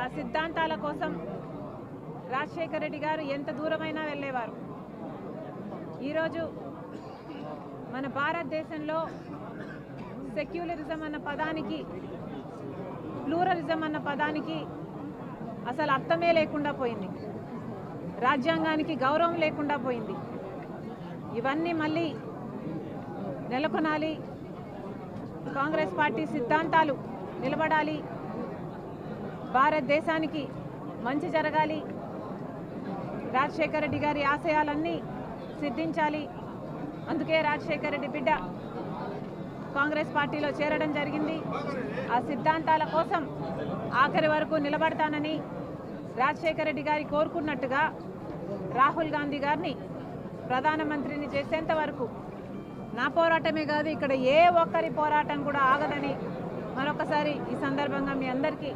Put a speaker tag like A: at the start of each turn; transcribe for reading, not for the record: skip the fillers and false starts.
A: ఆ సిద్ధాంతాల కోసం రాజశేఖర రెడ్డి గారు ఎంత దూరమైనా వెళ్ళేవారు. ఈరోజు మన భారతదేశంలో సెక్యులరిజం అన్న పదానికి, ప్లూరలిజం అన్న పదానికి అసలు అర్థమే లేకుండా పోయింది. రాజ్యాంగానికి గౌరవం లేకుండా పోయింది. ఇవన్నీ మళ్ళీ నెలకొనాలి. కాంగ్రెస్ పార్టీ సిద్ధాంతాలు నిలబడాలి. భారతదేశానికి మంచి జరగాలి. రాజశేఖర రెడ్డి గారి ఆశయాలన్నీ సిద్ధించాలి. అందుకే రాజశేఖర రెడ్డి బిడ్డ కాంగ్రెస్ పార్టీలో చేరడం జరిగింది. ఆ సిద్ధాంతాల కోసం ఆఖరి వరకు నిలబడతానని రాజశేఖర రెడ్డి గారి కోరుకున్నట్టుగా రాహుల్ గాంధీ గారిని ప్రధానమంత్రిని చేసేంత వరకు నా పోరాటమే కాదు, ఇక్కడ ఏ ఒక్కరి పోరాటం కూడా ఆగదని మరొకసారి ఈ సందర్భంగా మీ అందరికీ